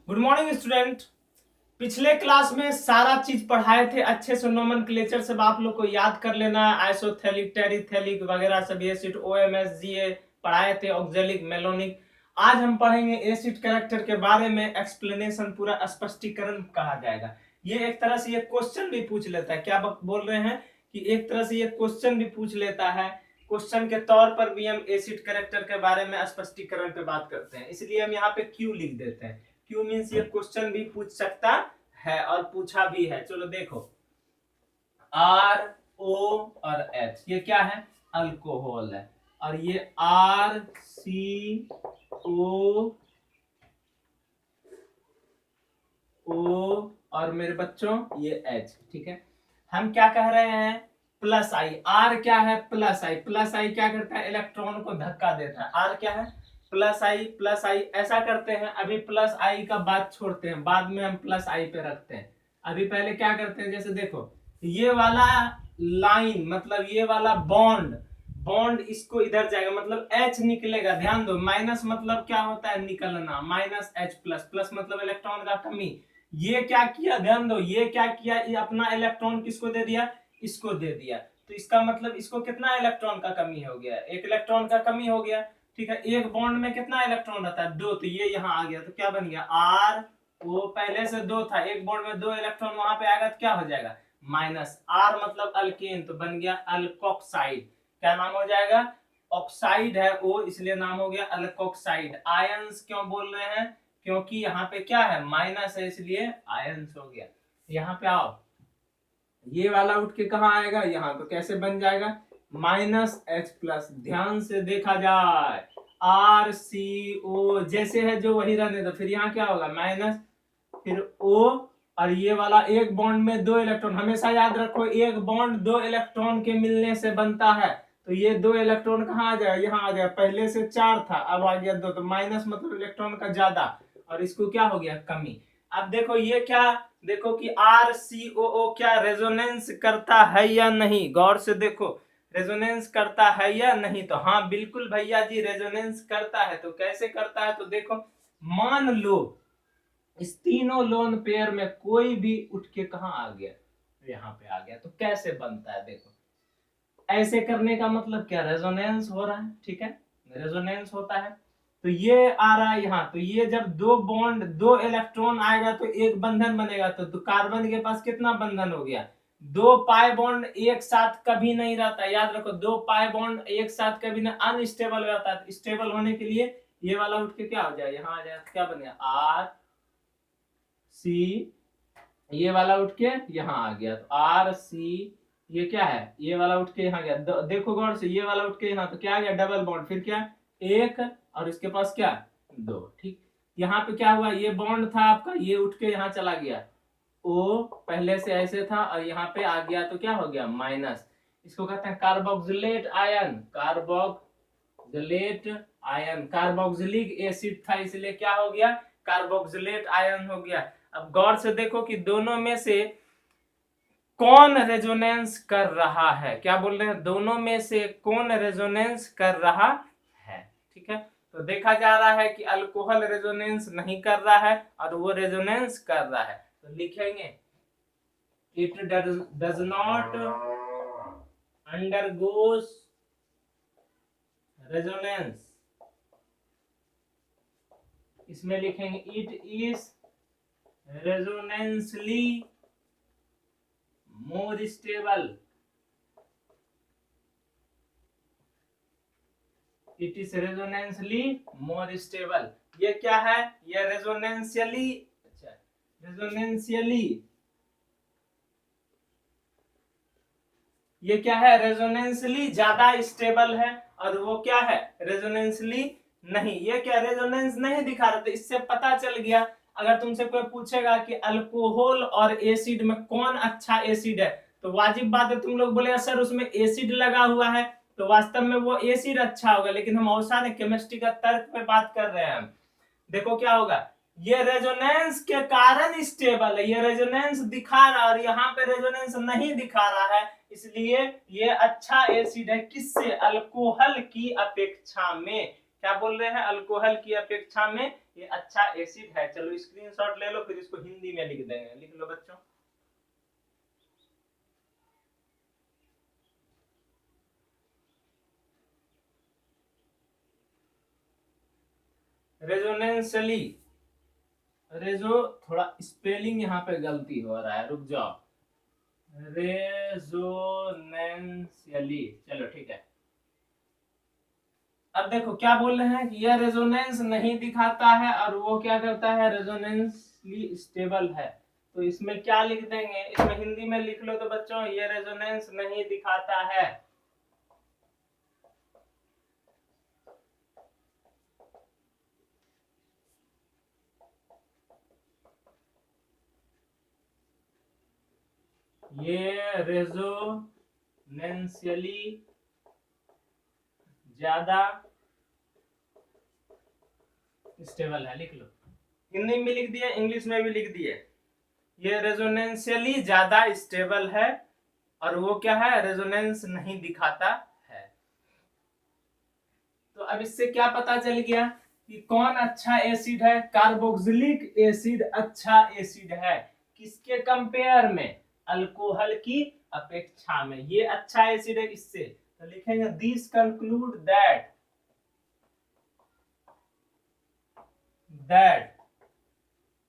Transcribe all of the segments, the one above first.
Good morning student. पिछले class में सारा चीज पढ़ाए थे अच्छे से, नोमेनक्लेचर सब आप लोग को याद कर लेना है। आइसोथैलिक, टेरिथैलिक वगैरह सब एसिड, ओएमएस, जीए पढ़ाए थे, ऑक्जेलिक, मेलोनिक। आज हम पढ़ेंगे एसिड कैरेक्टर के बारे में, एक्सप्लेनेशन, पूरा स्पष्टीकरण कहा जाएगा। ये एक तरह से ये क्वेश्चन भी पूछ लेता है। क्या बोल रहे हैं कि एक तरह से ये क्वेश्चन भी पूछ लेता है। क्वेश्चन के तौर पर भी हम एसिड कैरेक्टर के बारे में स्पष्टीकरण पे बात करते हैं, इसलिए हम यहाँ पे क्यू लिख देते हैं। क्यू मीन्स ये क्वेश्चन भी पूछ सकता है और पूछा भी है। चलो देखो, आर ओ और एच, ये क्या है? अल्कोहल है। और ये आर सी ओ और मेरे बच्चों ये एच, ठीक है। हम क्या कह रहे हैं? Plus I. आर क्या है? प्लस आई। प्लस आई क्या करता है? इलेक्ट्रॉन को धक्का देता है। आर क्या है? प्लस आई। प्लस आई ऐसा करते हैं, अभी प्लस आई का बात छोड़ते हैं, बाद में हम प्लस आई पे रखते हैं। अभी पहले क्या करते हैं, जैसे देखो ये वाला लाइन, मतलब ये वाला बॉन्ड, बॉन्ड इसको इधर जाएगा, मतलब एच निकलेगा। ध्यान दो, माइनस मतलब क्या होता है? निकलना। माइनस एच प्लस, प्लस मतलब इलेक्ट्रॉन का कमी। ये क्या किया? ध्यान दो, ये क्या किया? ये अपना इलेक्ट्रॉन किसको दे दिया? इसको दे दिया। तो इसका मतलब इसको कितना इलेक्ट्रॉन का कमी हो गया? एक इलेक्ट्रॉन का कमी हो गया, ठीक है। एक बॉन्ड में कितना इलेक्ट्रॉन रहता है? दो। तो ये यहाँ आ गया, तो क्या बन गया? आर वो पहले से दो था, एक बॉन्ड में दो इलेक्ट्रॉन वहां पे आएगा तो क्या हो जाएगा? माइनस। आर मतलब अल्केन, तो बन गया अल्कोक्साइड। क्या नाम हो जाएगा? ऑक्साइड है ओ, इसलिए नाम हो गया अल्कोक्साइड। आयंस क्यों बोल रहे हैं? क्योंकि यहाँ पे क्या है? माइनस है, इसलिए आयंस हो गया। यहाँ पे आओ, ये वाला उठ के कहा आएगा? यहाँ। तो कैसे बन जाएगा? Minus H plus. ध्यान से देखा जाए, आर सी ओ जैसे है जो वही रहने दो। फिर यहाँ क्या होगा? माइनस, फिर ओ, और ये वाला एक बॉन्ड में दो इलेक्ट्रॉन। हमेशा याद रखो, एक बॉन्ड दो इलेक्ट्रॉन के मिलने से बनता है। तो ये दो इलेक्ट्रॉन कहाँ आ जाएगा? यहाँ आ जाएगा। पहले से चार था, अब आ गया दो। तो माइनस मतलब इलेक्ट्रॉन का ज्यादा, और इसको क्या हो गया? कमी। अब देखो ये क्या, देखो कि आर सी ओ क्या रेजोनेंस करता है या नहीं? गौर से देखो, रेजोनेंस करता है या नहीं? तो हाँ बिल्कुल भैया जी, रेजोनेंस करता है। तो कैसे करता है? तो देखो, मान लो इस तीनों लोन पेयर में कोई भी उठ के कहाँ आ गया? यहाँ पे आ गया। तो कैसे बनता है? देखो, ऐसे करने का मतलब क्या? रेजोनेंस हो रहा है, ठीक है। रेजोनेंस होता है, तो ये आ रहा है यहाँ। तो ये जब दो बॉन्ड, दो इलेक्ट्रॉन आएगा तो एक बंधन बनेगा। तो कार्बन के पास कितना बंधन हो गया? दो पाई बॉन्ड एक साथ कभी नहीं रहता, याद रखो। दो पाई बॉन्ड एक साथ कभी नहीं, अनस्टेबल रहता है। स्टेबल होने के लिए ये वाला उठ के क्या हो जाए? यहाँ आ जाए, क्या बनेगा? आर सी, ये वाला उठ के यहाँ आ गया, तो आर सी। ये क्या है? ये वाला उठ के यहाँ गया। देखो गौर से, ये वाला उठ के यहाँ, तो क्या आ गया? Double bond. फिर क्या? एक, और इसके पास क्या? दो, ठीक। यहाँ पे क्या हुआ? ये बॉन्ड था आपका, ये उठ के यहाँ चला गया। ओ पहले से ऐसे था और यहाँ पे आ गया, तो क्या हो गया? माइनस। इसको कहते हैं carboxylate ion. Carboxylate ion, carboxylic acid था, इसलिए क्या हो गया? कार्बोक्सिलेट आयन हो गया। अब गौर से देखो कि दोनों में से कौन रेजोनेंस कर रहा है? क्या बोल रहे हैं? दोनों में से कौन रेजोनेंस कर रहा है, ठीक है। तो देखा जा रहा है कि अल्कोहल रेजोनेंस नहीं कर रहा है और वो रेजोनेंस कर रहा है। तो लिखेंगे it does not undergoes resonance. इसमें लिखेंगे it is resonantly more stable. It is resonantly more stable. ये क्या है? ये रेजोनेंशियली, अच्छा, रेजोनेंशियली, ये क्या है? रेजोनेंसली ज्यादा स्टेबल है। और वो क्या है? रेजोनेंसली नहीं। ये क्या? रेजोनेंस नहीं दिखा रहे। तो इससे पता चल गया, अगर तुमसे कोई पूछेगा कि अल्कोहल और एसिड में कौन अच्छा एसिड है, तो वाजिब बात है तुम लोग बोलेगा सर उसमें एसिड लगा हुआ है, तो वास्तव में वो एसिड अच्छा होगा। लेकिन हम औसत केमिस्ट्री का तर्क पे बात कर रहे हैं। देखो क्या होगा, ये रेजोनेंस के कारण स्टेबल है। ये रेजोनेंस दिखा रहा है और यहाँ पे रेजोनेंस नहीं दिखा रहा है, इसलिए ये अच्छा एसिड है। किससे? अल्कोहल की अपेक्षा में। क्या बोल रहे हैं, अल्कोहल की अपेक्षा में ये अच्छा एसिड है। चलो स्क्रीनशॉट ले लो, फिर इसको हिंदी में लिख देंगे। लिख लो बच्चों। रेजोनेंसली, रेजो थोड़ा स्पेलिंग यहाँ पे गलती हो रहा है, रुक जाओ। रेजोनेंशियली, चलो ठीक है। अब देखो क्या बोल रहे हैं कि यह रेजोनेंस नहीं दिखाता है और वो क्या करता है, रेजोनेंसली स्टेबल है। तो इसमें क्या लिख देंगे, इसमें हिंदी में लिख लो तो बच्चों, ये रेजोनेंस नहीं दिखाता है। ये रेजोनेंशियली ज्यादा स्टेबल है। लिख लो, हिंदी में लिख दिए, इंग्लिश में भी लिख दिए। ये रेजोनेंशियली ज्यादा स्टेबल है और वो क्या है, रेजोनेंस नहीं दिखाता है। तो अब इससे क्या पता चल गया कि कौन अच्छा एसिड है, कार्बोक्सिलिक एसिड अच्छा एसिड है। किसके कंपेयर में, अल्कोहल की अपेक्षा में ये अच्छा एसिड है। इससे तो लिखेंगे this conclude that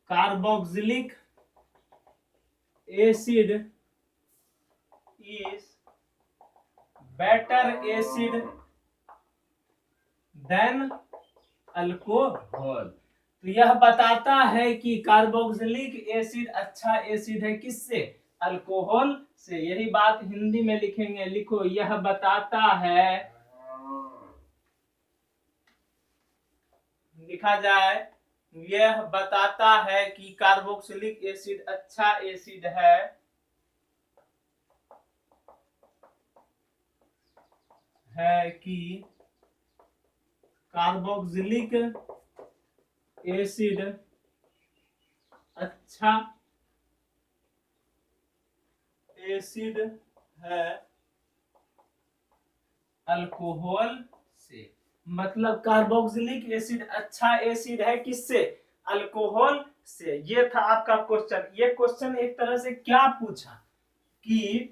carboxylic acid is better acid than alcohol. तो यह बताता है कि कार्बोक्सिलिक एसिड अच्छा एसिड है, किससे, अल्कोहल से। यही बात हिंदी में लिखेंगे। लिखो, यह बताता है, लिखा जाए, यह बताता है कि कार्बोक्सिलिक एसिड अच्छा एसिड है कि कार्बोक्सिलिक एसिड अच्छा एसिड है अल्कोहल से। मतलब कार्बोक्सिलिक एसिड अच्छा एसिड है किससे, अल्कोहल से। ये था आपका क्वेश्चन। ये क्वेश्चन एक तरह से क्या पूछा कि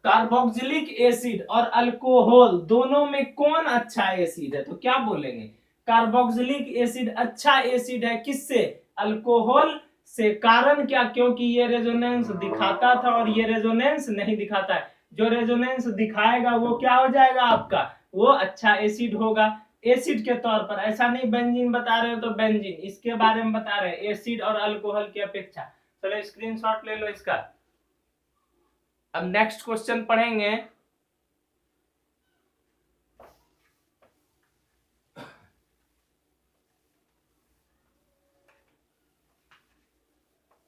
कार्बोक्सिलिक एसिड और अल्कोहल दोनों में कौन अच्छा एसिड है। तो क्या बोलेंगे, कार्बोक्सिलिक एसिड अच्छा एसिड है किससे, अल्कोहल से। कारण क्या, क्योंकि ये रेजोनेंस दिखाता था और ये रेजोनेंस नहीं दिखाता है। जो रेजोनेंस दिखाएगा वो क्या हो जाएगा आपका, वो अच्छा एसिड होगा। एसिड के तौर पर, ऐसा नहीं बेंजीन बता रहे हो तो बेंजीन, इसके बारे में बता रहे हैं एसिड और अल्कोहल की अपेक्षा। चलो स्क्रीनशॉट ले लो इसका। अब नेक्स्ट क्वेश्चन पढ़ेंगे।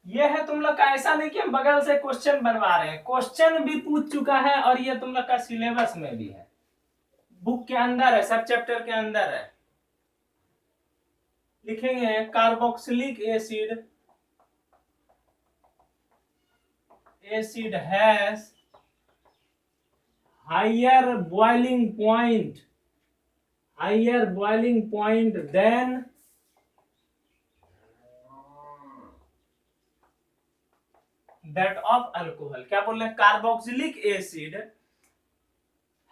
ये है तुम लोग का, ऐसा नहीं कि हम बगल से क्वेश्चन बनवा रहे हैं, क्वेश्चन भी पूछ चुका है और ये तुम लोग का सिलेबस में भी है, बुक के अंदर है, सब चैप्टर के अंदर है। लिखेंगे carboxylic acid has higher boiling point than that of alcohol. क्या बोल रहे हैं, carboxylic acid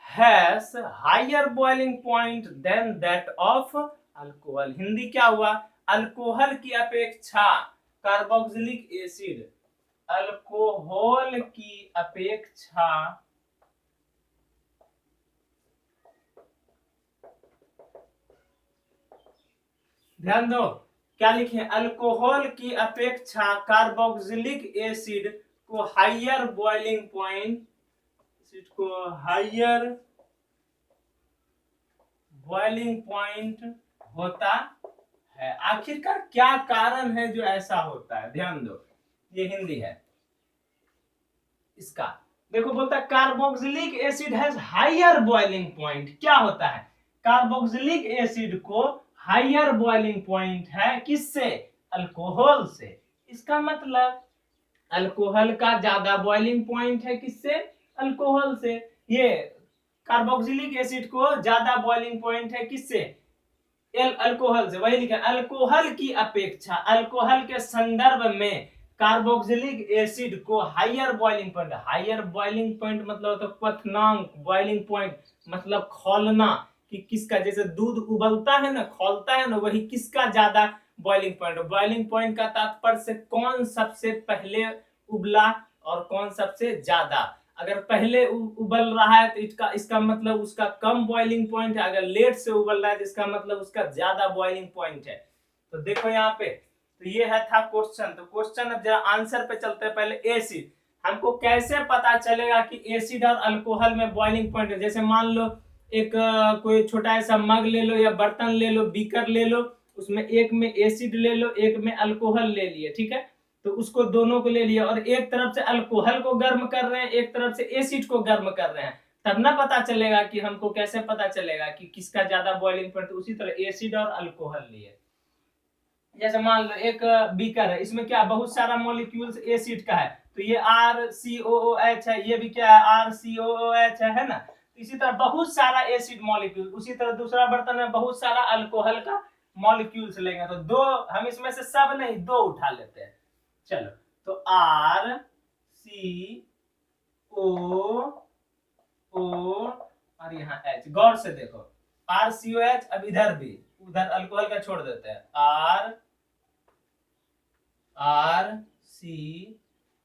has higher boiling point than that of alcohol. Hindi क्या हुआ, अल्कोहल की अपेक्षा कार्बोक्सिलिक एसिड अल्कोहल की अपेक्षा ध्यान दो, क्या लिखे, अल्कोहल की अपेक्षा कार्बोक्सिलिक एसिड को हायर बॉइलिंग पॉइंट होता है। आखिरकार क्या कारण है जो ऐसा होता है, ध्यान दो। ये हिंदी है इसका। देखो बोलता है carboxylic acid has higher boiling point. क्या होता है, कार्बोक्सिलिक एसिड को हायर बॉइलिंग पॉइंट है किससे, अल्कोहल से। इसका मतलब अल्कोहल का ज्यादा बॉइलिंग पॉइंट है किससे, अल्कोहल से। ये कार्बोक्सिलिक एसिड को ज्यादा बॉइलिंग पॉइंट है किससे, अल्कोहल से। वही लिखा अल्कोहल की अपेक्षा, अल्कोहल के संदर्भ में कार्बोक्सिलिक एसिड को higher boiling point, higher boiling point मतलब तो क्वथनांक, बॉइलिंग पॉइंट मतलब खौलना, कि किसका, जैसे दूध उबलता है ना, खौलता है ना, वही किसका ज्यादा बॉइलिंग पॉइंट। बॉइलिंग पॉइंट का तात्पर्य से कौन सबसे पहले उबला और कौन सबसे ज्यादा। अगर पहले उबल रहा है तो इसका मतलब उसका कम बॉइलिंग पॉइंट है, अगर लेट से उबल रहा है तो इसका मतलब उसका ज्यादा बॉइलिंग पॉइंट है। तो देखो यहाँ पे, तो ये है था क्वेश्चन। तो क्वेश्चन, अब जरा आंसर पे चलते हैं। पहले एसिड, हमको कैसे पता चलेगा कि एसिड और अल्कोहल में बॉइलिंग पॉइंट है। जैसे मान लो एक कोई छोटा ऐसा मग ले लो या बर्तन ले लो, बीकर ले लो, उसमें एक में एसिड ले लो, एक में अल्कोहल ले लिए, ठीक है। तो उसको दोनों को ले लिया और एक तरफ से अल्कोहल को गर्म कर रहे हैं, एक तरफ से एसिड को गर्म कर रहे हैं, तब ना पता चलेगा कि हमको कैसे पता चलेगा कि किसका ज्यादा बॉइलिंग पॉइंट। उसी तरह एसिड और अल्कोहल लिए, जैसे मान लो एक बीकर है, इसमें क्या बहुत सारा मॉलिक्यूल्स एसिड का है, तो ये RCOOH है, ये भी क्या है RCOOH है ना। इसी तरह बहुत सारा एसिड मॉलिक्यूल, उसी तरह दूसरा बर्तन में बहुत सारा अल्कोहल का मॉलिक्यूल्स लेंगे, तो दो, हम इसमें से सब नहीं, दो उठा लेते हैं। चलो, तो RCOO और यहाँ H, गौर से देखो RCOH, अब इधर भी, उधर अल्कोहल का छोड़ देते हैं, RC।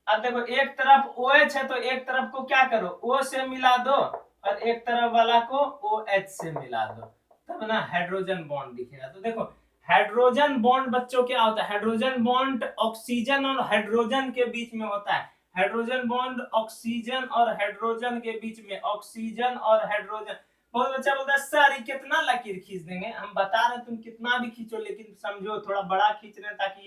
अब देखो एक तरफ OH है तो एक तरफ को क्या करो, O से मिला दो और एक तरफ वाला को OH से मिला दो, तब ना हाइड्रोजन बॉन्ड दिखेगा। तो देखो हाइड्रोजन बॉन्ड बच्चों क्या होता है, हाइड्रोजन बॉन्ड ऑक्सीजन और हाइड्रोजन के बीच में होता है। हाइड्रोजन बॉन्ड ऑक्सीजन और हाइड्रोजन के बीच में, ऑक्सीजन और हाइड्रोजन। बहुत बच्चा बोलता है सर ये कितना लकीर खींच देंगे, हम बता रहे हैं तुम कितना भी खींचो, लेकिन समझो थोड़ा बड़ा खींच रहे हैं, ताकि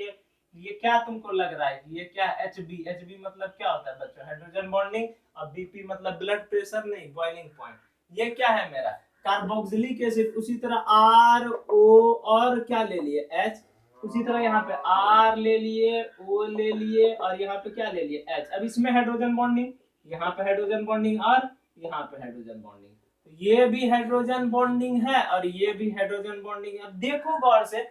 ये क्या तुमको लग रहा है कि ये क्या है, HB मतलब क्या होता है बच्चों, हाइड्रोजन बॉन्डिंग, और BP मतलब ब्लड प्रेशर नहीं, बॉइलिंग पॉइंट। ये क्या है मेरा कार्बोक्सिलिक एसिड, उसी तरह RO और क्या ले लिए H, उसी तरह यहाँ पे R ले लिए, O ले लिए और यहाँ पे क्या ले लिए H। अब इसमें हाइड्रोजन बॉन्डिंग, यहाँ पे हाइड्रोजन बॉन्डिंग और यहाँ पे हाइड्रोजन बॉन्डिंग, ये भी हाइड्रोजन बॉन्डिंग है और ये भी हाइड्रोजन बॉन्डिंग है। अब देखो गौर से,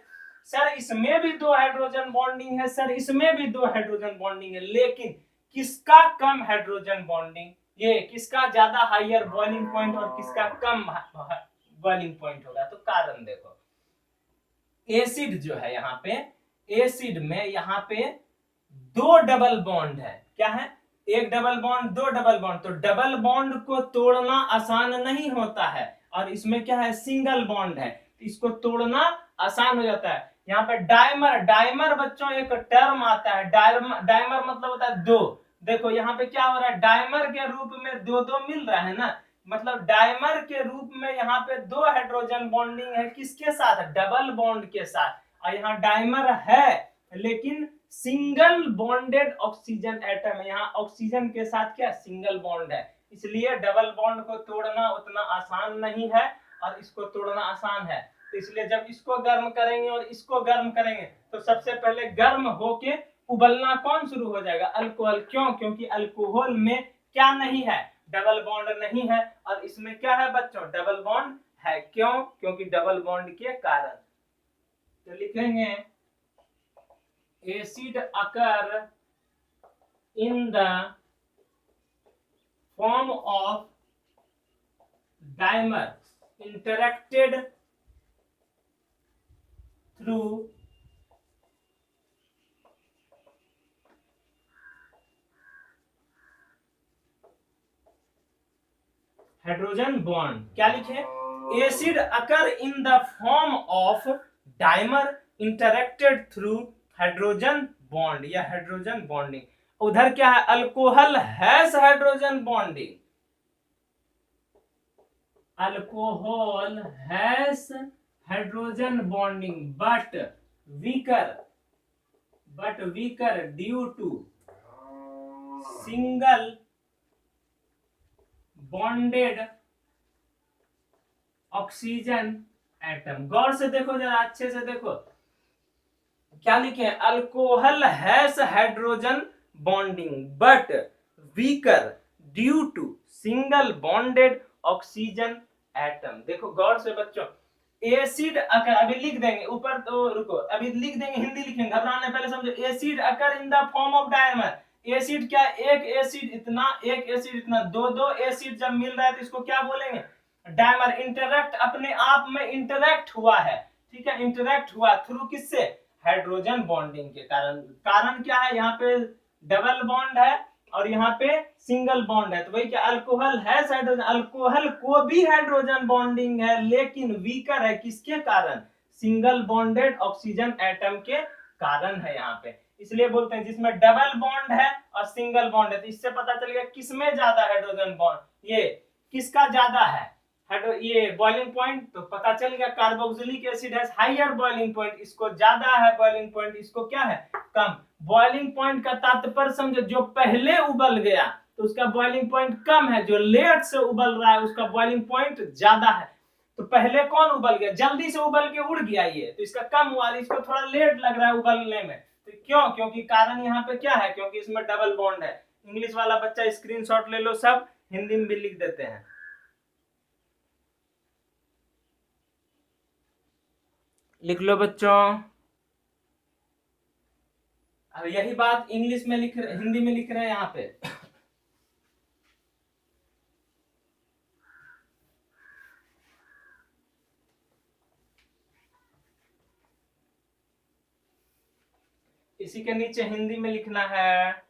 सर इसमें भी दो हाइड्रोजन बॉन्डिंग है, सर इसमें भी दो हाइड्रोजन बॉन्डिंग है, लेकिन किसका कम हाइड्रोजन बॉन्डिंग, ये किसका ज्यादा हायर बॉइलिंग पॉइंट और किसका कम बॉइलिंग पॉइंट होगा। तो कारण देखो, एसिड जो है यहाँ पे, एसिड में यहाँ पे दो डबल बॉन्ड है, क्या है, एक डबल बॉन्ड, दो डबल बॉन्ड, तो डबल बॉन्ड को तोड़ना आसान नहीं होता है, और इसमें क्या है सिंगल बॉन्ड है, इसको तोड़ना आसान हो जाता है। यहाँ पे डायमर, डायमर बच्चों एक टर्म आता है, डायमर मतलब होता है दो। देखो यहाँ पे क्या हो रहा है, डायमर के रूप में दो दो मिल रहा है ना, मतलब डायमर के रूप में यहाँ पे दो हाइड्रोजन बॉन्डिंग है, किसके साथ, डबल बॉन्ड के साथ। और यहाँ डायमर है लेकिन सिंगल बॉन्डेड ऑक्सीजन एटम है, यहाँ ऑक्सीजन के साथ क्या सिंगल बॉन्ड है, इसलिए डबल बॉन्ड को तोड़ना उतना आसान नहीं है और इसको तोड़ना आसान है। तो इसलिए जब इसको गर्म करेंगे और इसको गर्म करेंगे तो सबसे पहले गर्म होके उबलना कौन शुरू हो जाएगा, अल्कोहल। क्यों, क्योंकि अल्कोहल में क्या नहीं है, डबल बॉन्ड नहीं है, और इसमें क्या है बच्चों, डबल बॉन्ड है। क्यों, क्योंकि डबल बॉन्ड के कारण। तो लिखेंगे acid occur in the form of dimer interacted through hydrogen bond. क्या लिखे, acid occur in the form of dimer interacted through hydrogen bond या हाइड्रोजन बॉन्डिंग। उधर क्या है, alcohol has hydrogen bonding, alcohol has hydrogen bonding but weaker due to single bonded oxygen atom. गौर से देखो जरा, अच्छे से देखो क्या लिखे, alcohol has hydrogen bonding but weaker due to single bonded oxygen atom. देखो गौर से बच्चों, एसिड अकर, अभी लिख देंगे ऊपर, तो रुको अभी लिख देंगे, हिंदी लिखेंगे, घबराने पहले समझो। Acid occur in the form of dimer. Acid क्या, एक एसिड इतना, एक एसिड इतना, दो दो एसिड जब मिल रहा है तो इसको क्या बोलेंगे, डायमर। इंटरैक्ट, अपने आप में इंटरैक्ट हुआ है, ठीक है, इंटरैक्ट हुआ थ्रू किससे, हाइड्रोजन बॉन्डिंग के कारण। कारण क्या है, यहाँ पे डबल बॉन्ड है और यहाँ पे सिंगल बॉन्ड है, तो वही क्या, अल्कोहल है हाइड्रोजन, अल्कोहल को भी हाइड्रोजन बॉन्डिंग है, लेकिन वीकर है किसके कारण, सिंगल बॉन्डेड ऑक्सीजन एटम के कारण है यहाँ पे। इसलिए बोलते हैं जिसमें डबल बॉन्ड है और सिंगल बॉन्ड है, तो इससे पता चल गया किसमें ज्यादा हाइड्रोजन बॉन्ड, ये किसका ज्यादा है ये बॉइलिंग पॉइंट, तो पता चल गया कार्बोक्सिलिक एसिड है हाइयर बॉइलिंग पॉइंट, इसको ज्यादा है बॉइलिंग पॉइंट, इसको क्या है, कम। बॉइलिंग पॉइंट का तात्पर्य समझो, जो पहले उबल गया तो उसका बॉइलिंग पॉइंट कम है, जो लेट से उबल रहा है उसका बॉइलिंग पॉइंट ज्यादा है। तो पहले कौन उबल गया, जल्दी से उबल के उड़ गया ये, तो इसका कम हुआ, इसको थोड़ा लेट लग रहा है उबलने में। तो क्यों, क्योंकि कारण यहाँ पे क्या है, क्योंकि इसमें डबल बॉन्ड है। इंग्लिश वाला बच्चा स्क्रीनशॉट ले लो, सब हिंदी में भी लिख देते हैं। लिख लो बच्चों। अब यही बात इंग्लिश में लिख, हिंदी में लिख रहे हैं यहाँ पे। इसी के नीचे हिंदी में लिखना है।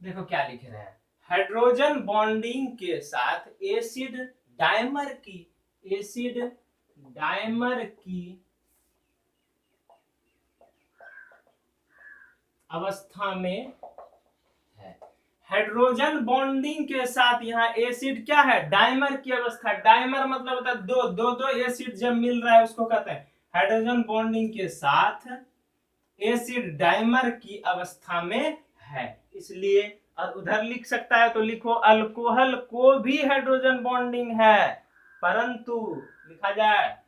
देखो क्या लिख रहे हैं, हाइड्रोजन बॉन्डिंग के साथ एसिड डायमर की, एसिड डायमर की अवस्था में है। हाइड्रोजन बॉन्डिंग के साथ यहाँ एसिड क्या है, डायमर की अवस्था। डायमर मतलब होता है दो दो दो एसिड जब मिल रहा है उसको कहते हैं हाइड्रोजन बॉन्डिंग के साथ एसिड डायमर की अवस्था में है, इसलिए। और उधर लिख सकता है तो लिखो अल्कोहल को भी हाइड्रोजन बॉन्डिंग है, परंतु लिखा जाए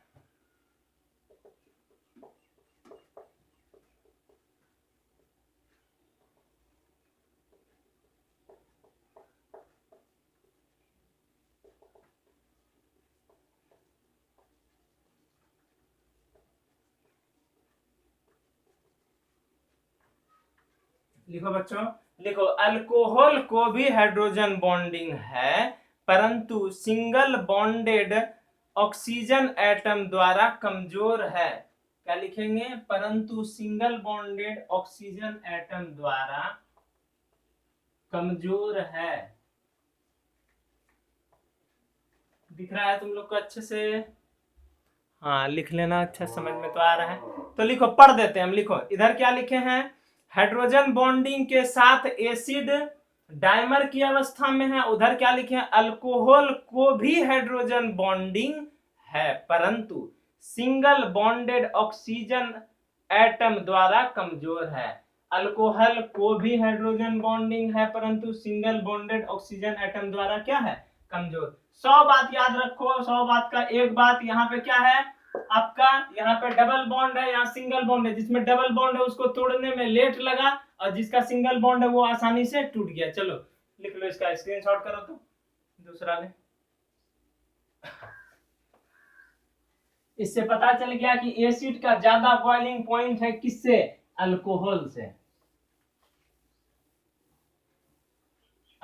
लिखो बच्चों, लिखो अल्कोहल को भी हाइड्रोजन बॉन्डिंग है, परंतु सिंगल बॉन्डेड ऑक्सीजन एटम द्वारा कमजोर है। क्या लिखेंगे, परंतु सिंगल बॉन्डेड ऑक्सीजन एटम द्वारा कमजोर है। दिख रहा है तुम लोग को अच्छे से, हाँ लिख लेना, अच्छा समझ में तो आ रहा है। तो लिखो, पढ़ देते हैं हम, लिखो इधर क्या लिखे हैं, हाइड्रोजन बॉन्डिंग के साथ एसिड डायमर की अवस्था में है, उधर क्या लिखे हैं, अल्कोहल को भी हाइड्रोजन बॉन्डिंग है, परंतु सिंगल बॉन्डेड ऑक्सीजन एटम द्वारा कमजोर है। अल्कोहल को भी हाइड्रोजन बॉन्डिंग है, परंतु सिंगल बॉन्डेड ऑक्सीजन एटम द्वारा क्या है, कमजोर। 100 बात याद रखो, 100 बात का एक बात यहाँ पे क्या है आपका, यहाँ पे डबल बॉन्ड है, यहाँ सिंगल बॉन्ड है। जिसमें डबल बॉन्ड है उसको तोड़ने में लेट लगा, और जिसका सिंगल बॉन्ड है वो आसानी से टूट गया। चलो लिख लो, इसका स्क्रीनशॉट करो तो दूसरा ने। इससे पता चल गया कि एसिड का ज्यादा बॉइलिंग पॉइंट है किससे, अल्कोहल से।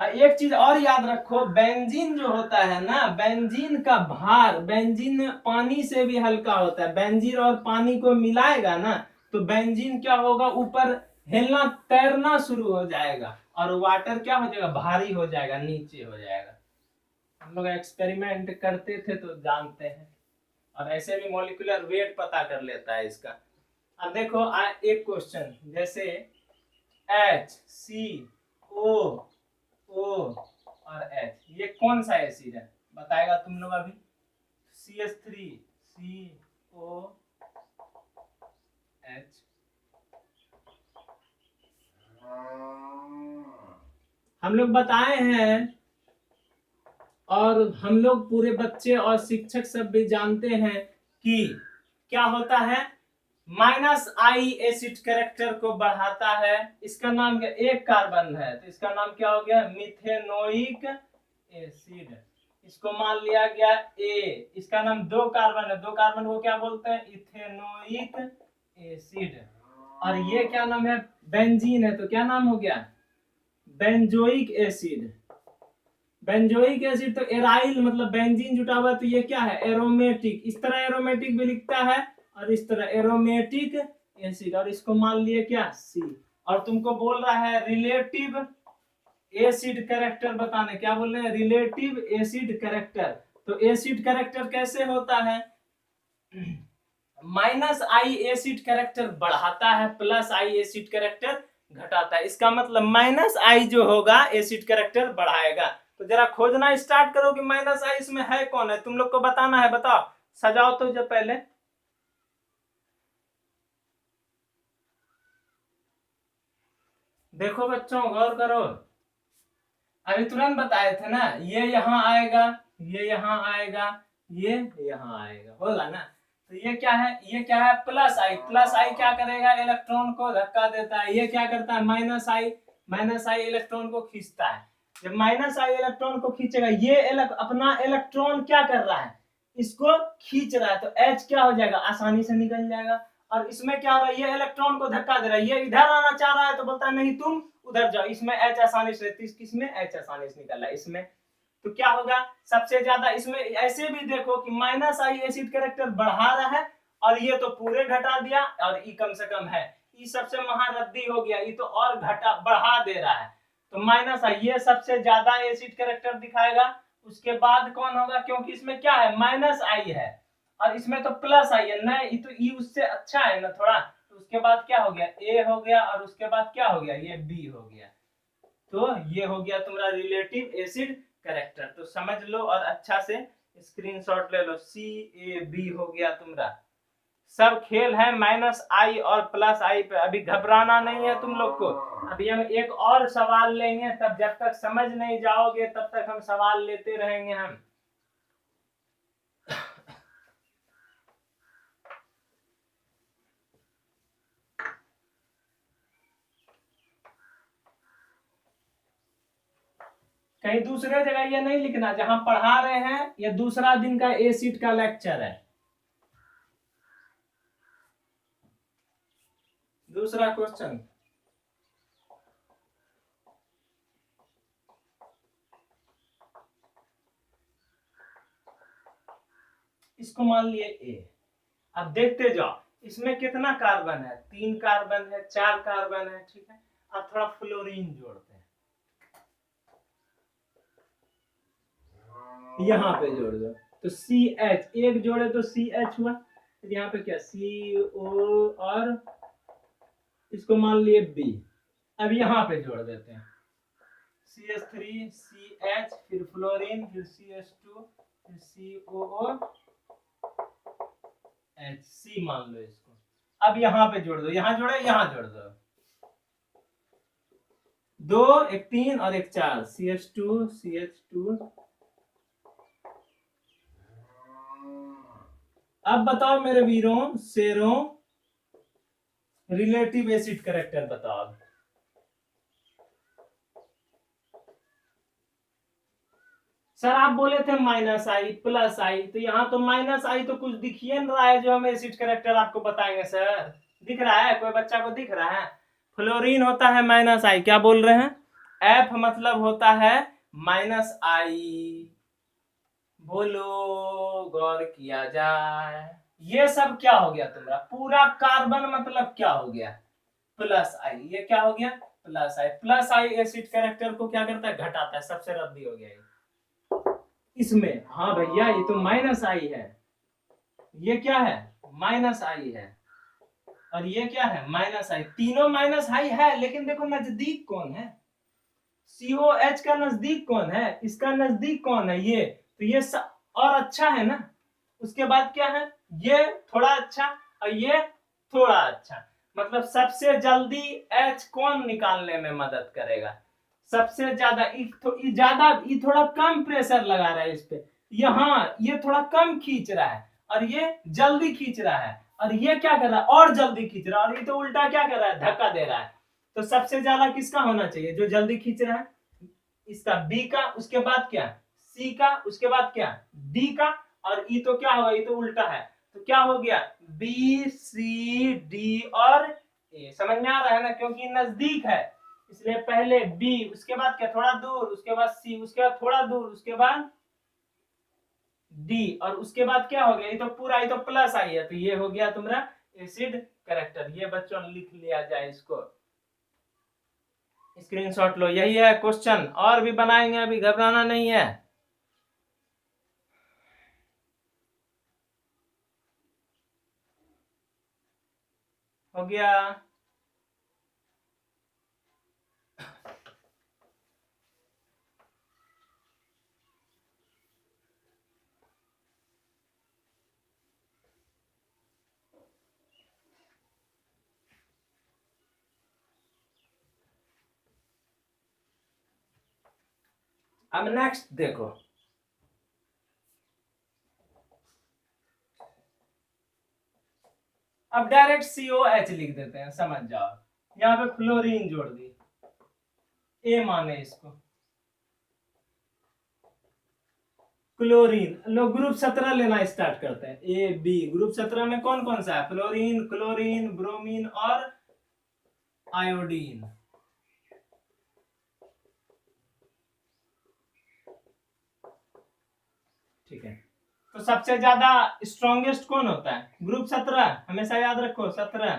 एक चीज और याद रखो, बेंजीन जो होता है ना, बेंजीन का भार, बेंजीन पानी से भी हल्का होता है। बेंजीन और पानी को मिलाएगा ना तो बेंजीन क्या होगा, ऊपर हिलना तैरना शुरू हो जाएगा, और वाटर क्या हो जाएगा, भारी हो जाएगा, नीचे हो जाएगा। हम लोग एक्सपेरिमेंट करते थे तो जानते हैं, और ऐसे भी मॉलिक्यूलर वेट पता कर लेता है इसका। अब देखो एक क्वेश्चन, जैसे HCO और H, ये कौन सा एसिड है बताएगा तुम लोग अभी। CH3COH, हम लोग बताए हैं, और हम लोग पूरे बच्चे और शिक्षक सब भी जानते हैं कि क्या होता है, -I एसिड कैरेक्टर को बढ़ाता है। इसका नाम क्या, एक कार्बन है तो इसका नाम क्या हो गया, मिथेनोइक एसिड। इसको मान लिया गया ए। इसका नाम दो कार्बन है, दो कार्बन को क्या बोलते हैं, इथेनोइक एसिड। और ये क्या नाम है, बेंजीन है तो क्या नाम हो गया, बेंजोइक एसिड। बेंजोइक एसिड तो एराइल मतलब बेंजीन जुटा हुआ, तो ये क्या है, एरोमेटिक। इस तरह एरोमेटिक भी लिखता है और इस तरह एरोमेटिक एसिड। और इसको मान लिए क्या, सी। और तुमको बोल रहा है रिलेटिव एसिड कैरेक्टर बताने, क्या बोल रहे हैं, रिलेटिव एसिड कैरेक्टर। तो एसिड कैरेक्टर कैसे होता है, -I एसिड कैरेक्टर बढ़ाता है, +I एसिड कैरेक्टर घटाता है। इसका मतलब -I जो होगा एसिड कैरेक्टर बढ़ाएगा। तो जरा खोजना स्टार्ट करो कि -I इसमें है कौन है, तुम लोग को बताना है। बताओ, सजाओ तो जब पहले। देखो बच्चों, गौर करो, अभी तुरंत बताए थे ना, ये यहाँ आएगा, ये यहाँ आएगा, ये यहाँ आएगा, होगा ना। तो ये क्या है, ये क्या है, +I। +I क्या करेगा, इलेक्ट्रॉन को धक्का देता है। ये क्या करता है, -I इलेक्ट्रॉन को खींचता है। जब -I इलेक्ट्रॉन को खींचेगा, ये अपना इलेक्ट्रॉन क्या कर रहा है, इसको खींच रहा है, तो H क्या हो जाएगा, आसानी से निकल जाएगा। और इसमें क्या हो रहा है, ये इलेक्ट्रॉन को धक्का दे रहा है, ये इधर आना चाह रहा है तो बोलता है नहीं तुम उधर जाओ। इसमें H आसानी से, किसमें H आसानी से निकल रहा है इसमें। तो क्या होगा, सबसे ज्यादा इसमें ऐसे भी देखो कि -I एसिड कैरेक्टर बढ़ा रहा है और ये तो पूरे घटा दिया, और ई कम से कम है, ई सबसे महारद्दी हो गया, ई तो और घटा बढ़ा दे रहा है। तो -I ये सबसे ज्यादा एसिड कैरेक्टर दिखाएगा। उसके बाद कौन होगा, क्योंकि इसमें क्या है, -I है और इसमें तो +I है ना, ये तो ई उससे अच्छा है ना थोड़ा। तो उसके बाद क्या हो गया, ए हो गया, और उसके बाद क्या हो गया, ये बी हो गया। तो ये हो गया तुम्हारा रिलेटिव एसिड कैरेक्टर। तो समझ लो और अच्छा से स्क्रीनशॉट ले लो, CAB हो गया तुम्हारा। सब खेल है -I और +I पे, अभी घबराना नहीं है तुम लोग को। अभी हम एक और सवाल लेंगे, तब जब तक समझ नहीं जाओगे तब तक हम सवाल लेते रहेंगे हम। कहीं दूसरे जगह ये नहीं लिखना, जहां पढ़ा रहे हैं ये दूसरा दिन का एसिड का लेक्चर है। दूसरा क्वेश्चन, इसको मान लिए ए। अब देखते जाओ इसमें कितना कार्बन है, 3 कार्बन है, 4 कार्बन है, ठीक है। अब थोड़ा फ्लोरीन जोड़ते हैं, यहाँ पे जोड़ दो तो CH, एक जोड़े तो CH हुआ, फिर यहाँ पे क्या CO और इसको मान लिए B। अब यहाँ पे जोड़ देते हैं CH3 CH, फिर फ्लोरीन, फिर CH2, फिर COO H, C मान लो इसको। अब यहाँ पे जोड़ दो, यहाँ जोड़े, यहाँ जोड़ दो, 2 एक 3 और एक 4, CH2 CH2। अब बताओ मेरे वीरों शेरों, रिलेटिव एसिड कैरेक्टर बताओ। सर आप बोले थे -I +I, तो यहाँ तो -I तो कुछ दिख ही नहीं रहा है जो हम एसिड कैरेक्टर आपको बताएंगे। सर दिख रहा है, कोई बच्चा को दिख रहा है। फ्लोरीन होता है -I, क्या बोल रहे हैं, F मतलब होता है -I। बोलो, गौर किया जाए। ये सब क्या हो गया तुम्हारा, पूरा कार्बन मतलब क्या हो गया, +I। ये क्या हो गया, +I एसिड कैरेक्टर को क्या करता है, घटाता है, सबसे रद्दी हो गया ये इसमें। हाँ भैया ये तो -I है, ये क्या है, -I है, और ये क्या है, -I। तीनों -I है, लेकिन देखो नजदीक कौन है, COH का नजदीक कौन है, इसका नजदीक कौन है, ये तो ये और अच्छा है ना। उसके बाद क्या है, ये थोड़ा अच्छा और ये थोड़ा अच्छा, मतलब सबसे जल्दी H कौन निकालने में मदद करेगा, सबसे ज्यादा। ये थोड़ा कम प्रेशर लगा रहा है इस पे, यहाँ ये थोड़ा कम खींच रहा है और ये जल्दी खींच रहा है, और ये क्या कर रहा है, और जल्दी खींच रहा है, और ये तो उल्टा क्या कर रहा है, धक्का दे रहा है। तो सबसे ज्यादा किसका होना चाहिए, जो जल्दी खींच रहा है, इसका बी का, उसके बाद क्या सी का, उसके बाद क्या डी का, और ई तो क्या होगा, ये तो उल्टा है, तो क्या हो गया बी सी डी और ए। समझ में आ रहा है ना, क्योंकि नजदीक है इसलिए पहले बी, उसके बाद क्या थोड़ा दूर, उसके बाद सी, उसके बाद थोड़ा दूर, उसके बाद डी, और उसके बाद क्या हो गया, ये तो पूरा, ये तो प्लस आई है, तो ये हो गया तुम्हारा एसिड कैरेक्टर। ये बच्चों लिख लिया जाए, इसको स्क्रीनशॉट लो। यही है क्वेश्चन, और भी बनाएंगे, अभी घबराना नहीं है। हो गया। अब नेक्स्ट देखो, अब डायरेक्ट COH लिख देते हैं, समझ जाओ। यहाँ पे फ्लोरीन जोड़ दी, ए माने इसको, क्लोरीन। लोग ग्रुप 17 लेना स्टार्ट करते हैं, ए बी। ग्रुप 17 में कौन कौन सा है, फ्लोरीन, क्लोरीन, ब्रोमीन और आयोडीन। ठीक है, तो सबसे ज्यादा स्ट्रॉन्गेस्ट कौन होता है, ग्रुप 17, हमेशा याद रखो 17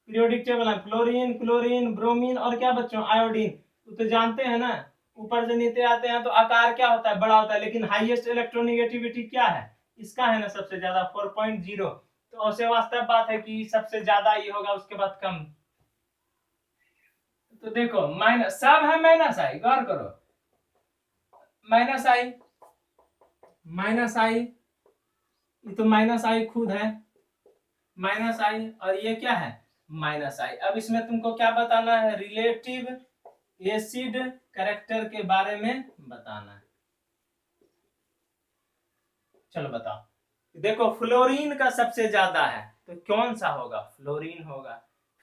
पीरियोडिक टेबल है। फ्लोरीन, क्लोरीन, ब्रोमीन और क्या बच्चों, आयोडीन। तो जानते हैं ना, ऊपर से नीचे आते हैं तो आकार क्या होता है, बड़ा होता है, लेकिन हाईएस्ट इलेक्ट्रोनेगेटिविटी क्या है, इसका है ना सबसे ज्यादा 4.0। तो ऐसे वास्तव बात है कि सबसे ज्यादा ये होगा, उसके बाद कम। तो देखो माइनस, सब है माइनस आई, गौर करो, माइनस आई, माइनस आई, ये तो माइनस आई खुद है, माइनस आई, और ये क्या है माइनस आई। अब इसमें तुमको क्या बताना है, रिलेटिव एसिड कैरेक्टर के बारे में बताना है। चलो बताओ। देखो फ्लोरीन का सबसे ज्यादा है, तो कौन सा होगा, फ्लोरीन होगा,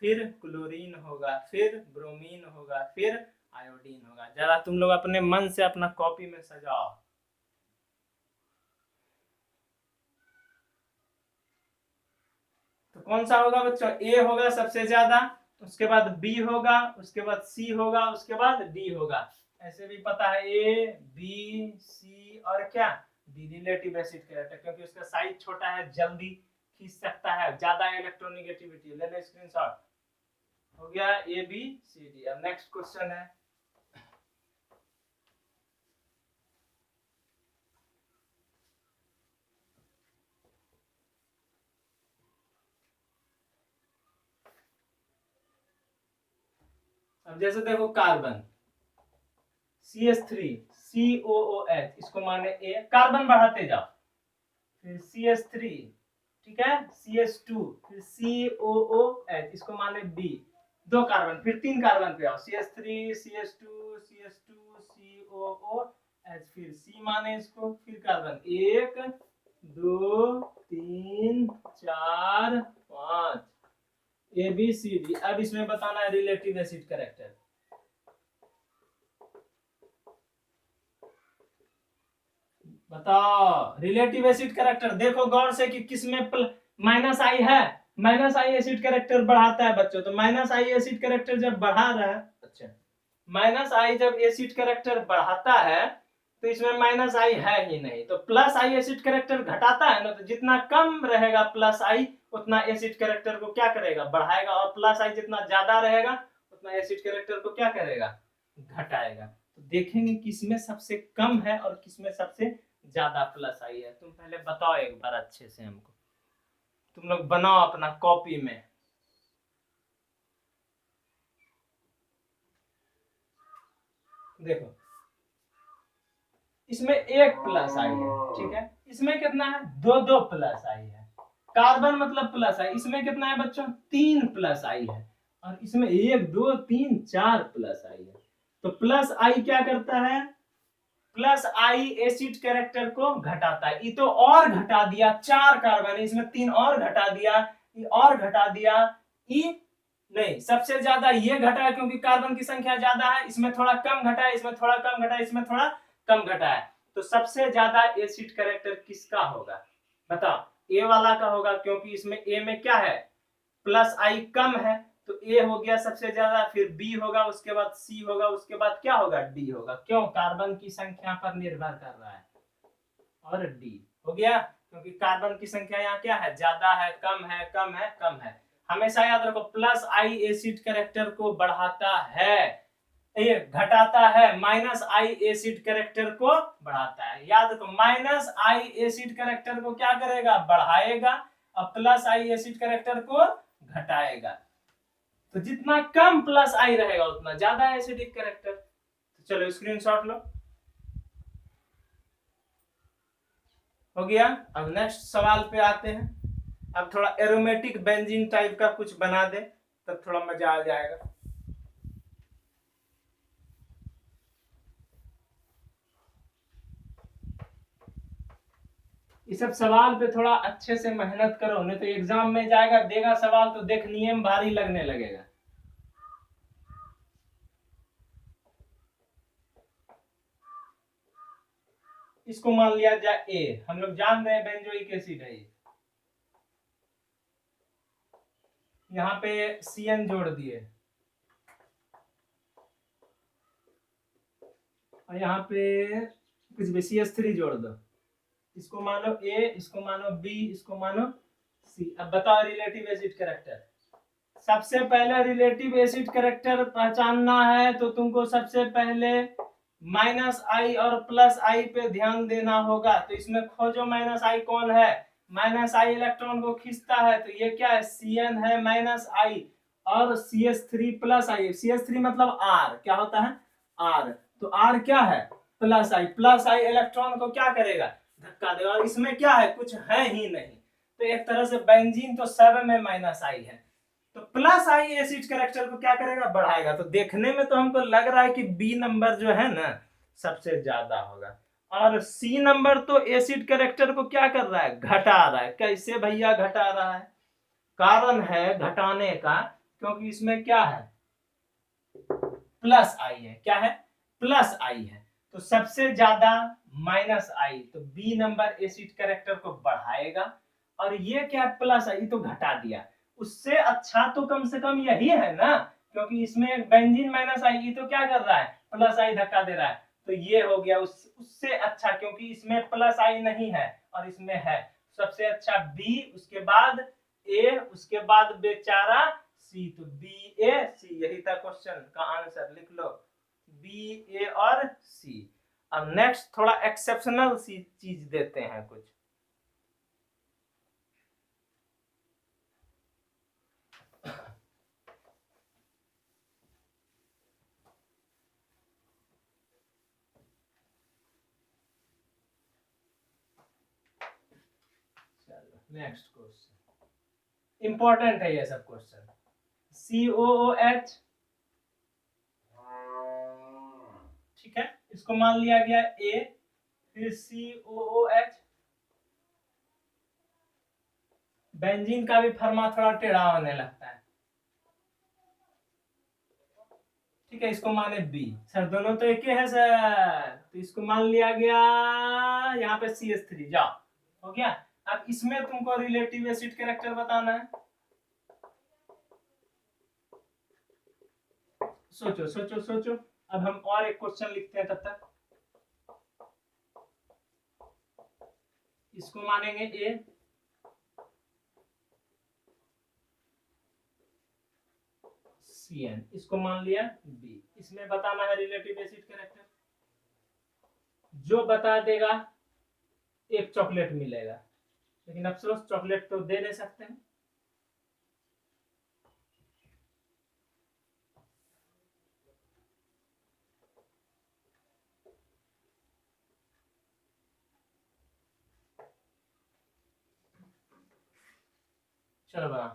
फिर क्लोरीन होगा, फिर ब्रोमीन होगा, फिर आयोडीन होगा। जरा तुम लोग अपने मन से अपना कॉपी में सजाओ। तो कौन सा होगा बच्चों, ए होगा सबसे ज्यादा, उसके बाद बी होगा, उसके बाद सी होगा, उसके बाद डी होगा। ऐसे भी पता है, ए बी सी और क्या डी, रिलेटिव एसिड कैरेक्टर, क्योंकि उसका साइज छोटा है, जल्दी खींच सकता है, ज्यादा इलेक्ट्रोनेगेटिविटी। ले ले स्क्रीनशॉट। हो गया ए बी सी डी। अब नेक्स्ट क्वेश्चन है, अब जैसे देखो कार्बन CH3 COOH, इसको माने ए, कार्बन बढ़ाते जाओ, फिर CH3, ठीक है, CH2, फिर COOH, इसको माने बी, दो कार्बन, फिर तीन कार्बन पे आओ, CH3 CH2 CH2 COOH, फिर C माने इसको, फिर कार्बन 1 2 3 4 5, ABCD। अब इसमें बताना है रिलेटिव एसिड कैरेक्टर। बताओ रिलेटिव एसिड कैरेक्टर, देखो गौर से कि किसमें माइनस आई है, माइनस आई एसिड कैरेक्टर बढ़ाता है बच्चों। तो माइनस आई एसिड कैरेक्टर जब बढ़ा रहा है, अच्छा, माइनस आई जब एसिड कैरेक्टर बढ़ाता है तो इसमें माइनस आई है ही नहीं, तो प्लस आई एसिड कैरेक्टर घटाता है ना, तो जितना कम रहेगा प्लस आई, उतना एसिड कैरेक्टर को क्या करेगा, बढ़ाएगा, और प्लस आई जितना ज्यादा रहेगा उतना एसिड कैरेक्टर को क्या करेगा, घटाएगा। तो देखेंगे किसमें सबसे कम है और किसमें सबसे ज्यादा प्लस आई है। तुम पहले बताओ एक बार अच्छे से हमको, तुम लोग बनाओ अपना कॉपी में। देखो इसमें एक प्लस आई है, ठीक है, इसमें कितना है, दो दो प्लस आई है। कार्बन मतलब प्लस आई, इसमें कितना है बच्चों, तीन प्लस आई है, और इसमें एक दो तीन चार प्लस आई है। तो प्लस आई क्या करता है, प्लस आई एसिड कैरेक्टर को घटाता है। ये तो और घटा दिया, चार कार्बन है, इसमें तीन और घटा दिया, ई और घटा दिया, ई नहीं, सबसे ज्यादा ये घटा है क्योंकि कार्बन की संख्या ज्यादा है, इसमें थोड़ा कम घटा है, इसमें थोड़ा कम घटा है, इसमें थोड़ा कम घटा है। तो सबसे ज्यादा एसिड कैरेक्टर किसका होगा बताओ? ए वाला का होगा, क्योंकि इसमें ए में क्या है, प्लस आई कम है, तो ए हो गया सबसे ज्यादा, फिर बी होगा, उसके बाद सी होगा, उसके बाद क्या होगा, डी होगा। क्यों? कार्बन की संख्या पर निर्भर कर रहा है, और डी हो गया, क्योंकि कार्बन की संख्या यहाँ क्या है, ज्यादा है, कम है, कम है, कम है। हमेशा याद रखो, प्लस आई एसिड कैरेक्टर को बढ़ाता है, ये घटाता है, माइनस आई एसिड कैरेक्टर को बढ़ाता है। याद रखो, माइनस आई एसिड कैरेक्टर को क्या करेगा, बढ़ाएगा, और प्लस आई एसिड कैरेक्टर को घटाएगा। तो जितना कम प्लस आई रहेगा उतना ज्यादा एसिडिक कैरेक्टर। तो चलो स्क्रीनशॉट लो, हो गया। अब नेक्स्ट सवाल पे आते हैं। अब थोड़ा एरोमेटिक बेंजीन टाइप का कुछ बना दे, तब थोड़ा मजा आ जाएगा। ये सब सवाल पे थोड़ा अच्छे से मेहनत करो, नहीं तो एग्जाम में जाएगा, देगा सवाल तो देख नियम भारी लगने लगेगा। इसको मान लिया जाए ए, हम लोग जान रहे हैं बेंजोइक एसिड है, यहाँ पे CN जोड़ दिए, और यहाँ पे कुछ भी CH3 जोड़ दो। इसको मानो ए, इसको मानो बी, इसको मानो सी। अब बताओ रिलेटिव एसिड कैरेक्टर। सबसे पहले रिलेटिव एसिड कैरेक्टर पहचानना है तो तुमको सबसे पहले माइनस आई और प्लस आई पे ध्यान देना होगा। तो इसमें खोजो माइनस आई कौन है, माइनस आई इलेक्ट्रॉन को खींचता है, तो ये क्या है, CN है माइनस आई, और CH3 प्लस आई। CH3 मतलब R, क्या होता है, R, तो R क्या है, प्लस आई। प्लस आई इलेक्ट्रॉन को क्या करेगा, धक्का देगा, और इसमें क्या है, कुछ है ही नहीं। तो एक तरह से बेंजीन तो सब में माइनस आई है, तो प्लस आई एसिड कैरेक्टर को क्या करेगा, बढ़ाएगा। तो देखने में तो हमको लग रहा है कि बी नंबर जो है ना सबसे ज्यादा होगा, और सी नंबर तो एसिड कैरेक्टर को क्या कर रहा है, घटा रहा है। कैसे भैया घटा रहा है, कारण है घटाने का, क्योंकि इसमें क्या है, प्लस आई है, क्या है, प्लस आई है, तो सबसे ज्यादा माइनस आई, तो बी नंबर एसिड कैरेक्टर को बढ़ाएगा। और ये क्या है, प्लस आई, तो घटा दिया। उससे अच्छा तो कम से कम यही है ना, क्योंकि इसमें बेंजीन माइनस आई, ये तो क्या कर रहा है, प्लस आई धक्का दे रहा है, तो ये हो गया उससे अच्छा, क्योंकि इसमें प्लस आई नहीं है और इसमें है। सबसे अच्छा बी, उसके बाद ए, उसके बाद बेचारा सी, तो बी ए सी, यही था क्वेश्चन का आंसर, लिख लो बी ए और सी। अब नेक्स्ट थोड़ा एक्सेप्शनल सी चीज देते हैं कुछ। नेक्स्ट क्वेश्चन इंपॉर्टेंट है ये सब क्वेश्चन। COOH, ठीक है, इसको मान लिया गया A, फिर COOH। बेंजीन का भी फर्मा थोड़ा टेढ़ा होने लगता है, ठीक है, इसको माने B। सर दोनों तो एक ही है सर, तो इसको मान लिया गया, यहाँ पे CH3 जाओ, हो गया। अब इसमें तुमको रिलेटिव एसिड कैरेक्टर बताना है। सोचो सोचो सोचो, अब हम और एक क्वेश्चन लिखते हैं तब तक। इसको मानेंगे A, CN, इसको मान लिया B। इसमें बताना है रिलेटिव एसिड कैरेक्टर, जो बता देगा एक चॉकलेट मिलेगा, लेकिन अफसोस चॉकलेट तो दे नहीं सकते हैं। चलो बना,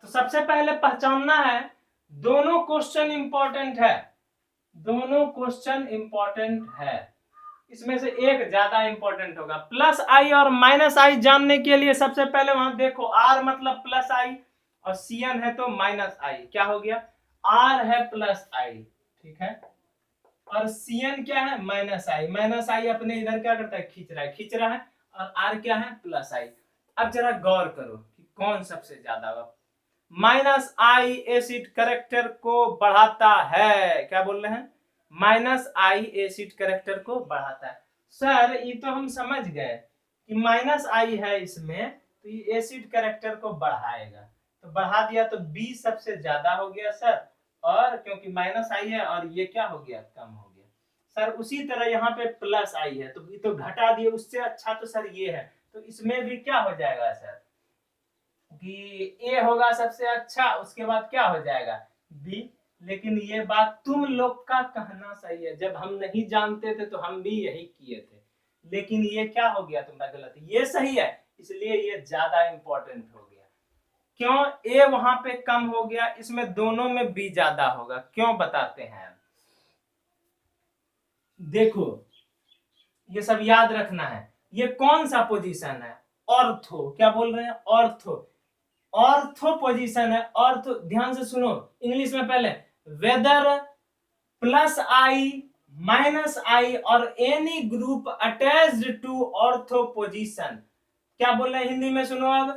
तो सबसे पहले पहचानना है, दोनों क्वेश्चन इंपॉर्टेंट है, दोनों क्वेश्चन इंपॉर्टेंट है। इसमें से एक ज्यादा इंपॉर्टेंट होगा। प्लस आई और माइनस आई जानने के लिए सबसे पहले वहां देखो, आर मतलब प्लस आई और सी एन है तो माइनस आई, क्या हो गया, आर है प्लस आई, ठीक है, और सी एन क्या है, माइनस आई। माइनस आई अपने इधर क्या करता है, खींच रहा है, और आर क्या है, प्लस आई। अब जरा गौर करो कि कौन सबसे ज्यादा होगा। माइनस आई एसिड करेक्टर को बढ़ाता है, क्या बोल रहे हैं, माइनस आई एसिड करेक्टर को बढ़ाता है। सर ये तो हम समझ गए कि माइनस आई है इसमें, तो ये एसिड करेक्टर को बढ़ाएगा, तो बढ़ा दिया तो बी सबसे ज्यादा हो गया सर, और क्योंकि माइनस आई है और ये क्या हो गया, कम हो गया सर। उसी तरह यहाँ पे प्लस आई है, तो ये तो घटा दिए, उससे अच्छा तो सर ये है, तो इसमें भी क्या हो जाएगा सर, कि ए होगा सबसे अच्छा, उसके बाद क्या हो जाएगा, बी। लेकिन ये बात तुम लोग का कहना सही है, जब हम नहीं जानते थे तो हम भी यही किए थे, लेकिन ये क्या हो गया तुम्हारा गलत, ये सही है, इसलिए ये ज्यादा इंपॉर्टेंट हो गया। क्यों ए वहां पे कम हो गया, इसमें दोनों में बी ज्यादा होगा, क्यों बताते हैं। देखो ये सब याद रखना है, ये कौन सा पोजीशन है, ऑर्थो, क्या बोल रहे हैं, ऑर्थो, ऑर्थो पोजीशन है, ऑर्थो, ध्यान से सुनो इंग्लिश में पहले, whether plus I minus I और any group attached to ortho position, क्या बोल रहे हैं हिंदी में सुनो अब,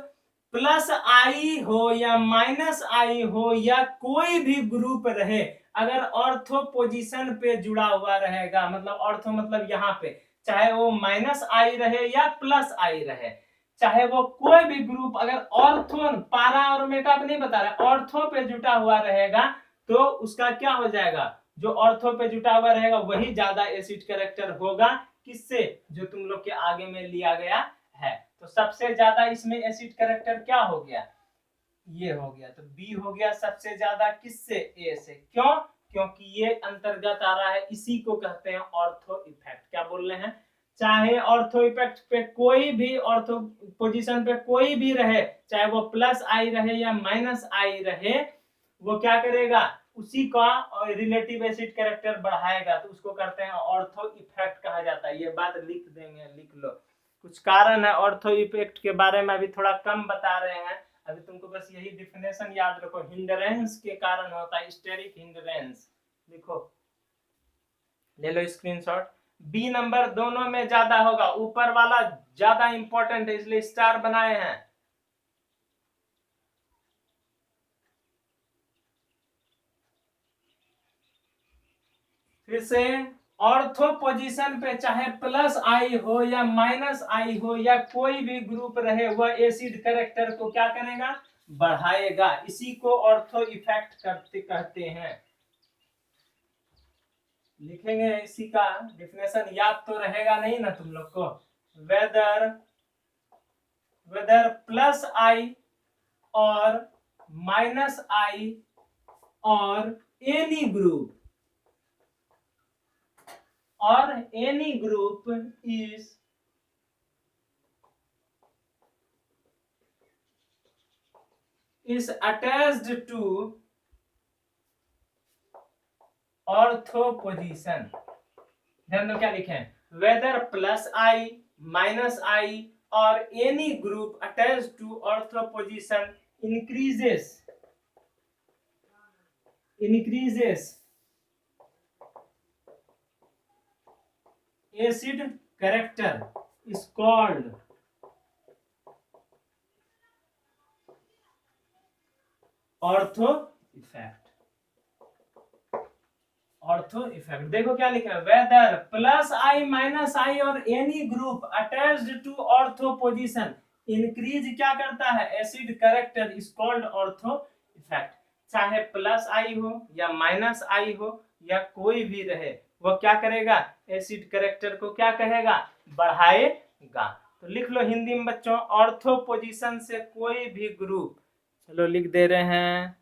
प्लस आई हो या माइनस आई हो या कोई भी ग्रुप रहे, अगर ऑर्थो पोजीशन पे जुड़ा हुआ रहेगा, मतलब ऑर्थो मतलब यहाँ पे, चाहे वो माइनस आई रहे या प्लस आई रहे, चाहे वो कोई भी ग्रुप अगर ऑर्थो, पारा और मेटा पे नहीं बता रहा, ऑर्थो पे जुटा हुआ रहेगा, तो उसका क्या हो जाएगा, जो ऑर्थो पे जुटा हुआ रहेगा वही ज्यादा एसिड कैरेक्टर होगा, किससे, जो तुम लोग के आगे में लिया गया है। तो सबसे ज्यादा इसमें एसिड कैरेक्टर क्या हो गया, ये हो गया, तो बी हो गया सबसे ज्यादा, किससे, ए से। क्यों, क्योंकि ये अंतर्गत आ रहा है, इसी को कहते हैं ऑर्थो इफेक्ट। क्या बोल रहे हैं, चाहे ऑर्थो इफेक्ट पे कोई भी, ऑर्थो पोजीशन पे कोई भी रहे, चाहे वो प्लस आई रहे या माइनस आई रहे, वो क्या करेगा, उसी का रिलेटिव एसिड कैरेक्टर बढ़ाएगा, तो उसको करते हैं ऑर्थो इफेक्ट कहा जाता है। ये बात लिख देंगे, लिख लो, कुछ कारण है ऑर्थो इफेक्ट के बारे में अभी थोड़ा कम बता रहे हैं, अभी तुमको बस यही डिफिनेशन याद रखो, हिंडरेंस के कारण होता है, स्टेरिक हिंडरेंस, लिखो, ले लो स्क्रीनशॉट। बी नंबर दोनों में ज्यादा होगा, ऊपर वाला ज्यादा इंपॉर्टेंट है इसलिए स्टार बनाए हैं। फिर से, ऑर्थो पोजीशन पे चाहे प्लस आई हो या माइनस आई हो या कोई भी ग्रुप रहे, वह एसिड कैरेक्टर को क्या करेगा, बढ़ाएगा, इसी को ऑर्थो इफेक्ट कहते हैं। लिखेंगे, इसी का डिफिनेशन याद तो रहेगा नहीं ना तुम लोग को, वेदर वेदर प्लस आई और माइनस आई और any group or any group is attached to ortho position। ध्यान दो क्या लिखे हैं, whether plus i minus i or any group attached to ortho position increases acid character is called ortho effect. Ortho effect देखो क्या लिखा है, whether plus I minus I और any group attached to ortho position increase क्या करता है, acid character is called ortho effect. चाहे plus I हो या माइनस आई हो या कोई भी रहे, वो क्या करेगा, एसिड कैरेक्टर को क्या कहेगा, बढ़ाएगा। तो लिख लो हिंदी में बच्चों, ऑर्थो पोजीशन से कोई भी ग्रुप, चलो लिख दे रहे हैं,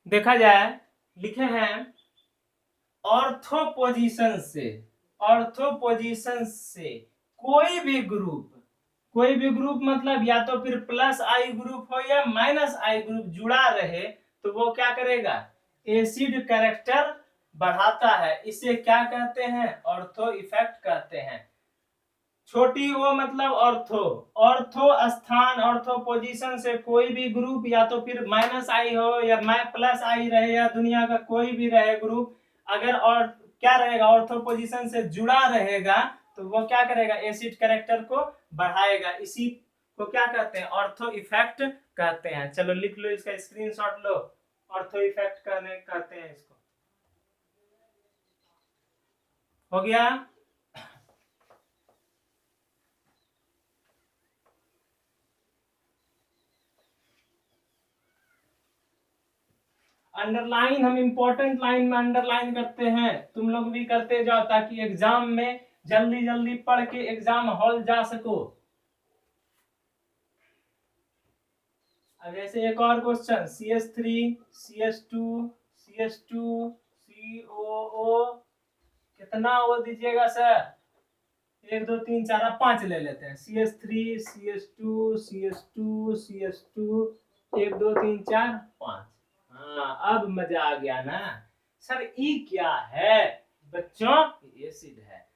देखा जाए, लिखे हैं ऑर्थो पोजीशन से कोई भी ग्रुप मतलब या तो फिर प्लस आई ग्रुप हो या माइनस आई ग्रुप जुड़ा रहे, तो वो क्या करेगा, एसिड कैरेक्टर बढ़ाता है, इसे क्या कहते हैं? ऑर्थो इफेक्ट कहते हैं। छोटी ओ मतलब ऑर्थो, ऑर्थो स्थान, ऑर्थो पोजीशन से कोई भी ग्रुप, या तो फिर माइनस आई हो या प्लस आई रहे या दुनिया का कोई भी रहे ग्रुप, अगर और क्या रहेगा, ऑर्थो पोजीशन से जुड़ा रहेगा तो वो क्या करेगा? एसिड कैरेक्टर को बढ़ाएगा। इसी को क्या कहते हैं? ऑर्थो इफेक्ट कहते हैं। चलो लिख लो, इसका स्क्रीनशॉट लो। ऑर्थो इफेक्ट कहते हैं इसको। हो गया? अंडरलाइन हम इंपॉर्टेंट लाइन में अंडरलाइन करते हैं, तुम लोग भी करते जाओ ताकि एग्जाम में जल्दी जल्दी पढ़ के एग्जाम हॉल जा सको। अब जैसे एक और question, CH3 CH2 CH2 COO, कितना वो दीजिएगा सर? 1 2 3 4 5 ले लेते हैं। CH3 CH2 CH2 CH2 1 2 3 4 5। हाँ अब मजा आ गया ना सर। ई क्या है बच्चों? एसिड है।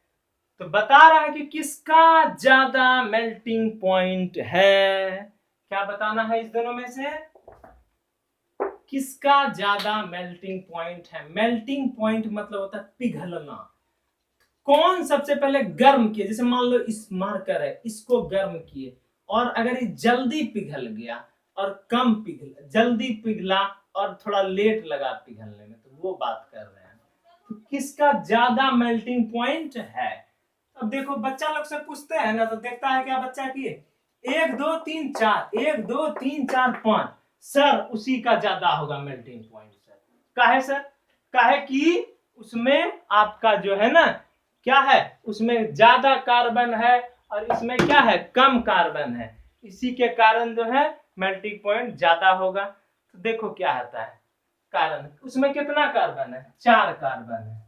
तो बता रहा है कि किसका ज्यादा मेल्टिंग पॉइंट है। क्या बताना है इस दोनों में से? किसका ज्यादा मेल्टिंग पॉइंट है? मेल्टिंग पॉइंट मतलब होता है पिघलना। कौन सबसे पहले गर्म किए? जैसे मान लो इस मार्कर है, इसको गर्म किए और अगर ये जल्दी पिघल गया और कम पिघला, जल्दी पिघला और थोड़ा लेट लगा पिघलने में, तो वो बात कर रहे हैं। तो किसका ज्यादा मेल्टिंग पॉइंट है? अब देखो बच्चा लोग से पूछते हैं ना, तो देखता है क्या बच्चा की 1 2 3 4 1 2 3 4 5, सर उसी का ज्यादा होगा मेल्टिंग पॉइंट। सर काहे सर? काहे कि उसमें आपका जो है ना क्या है, उसमें ज्यादा कार्बन है और इसमें क्या है, कम कार्बन है। इसी के कारण जो है मेल्टिंग पॉइंट ज्यादा होगा। तो देखो क्या आता है कारण, उसमें कितना कार्बन है? 4 कार्बन है।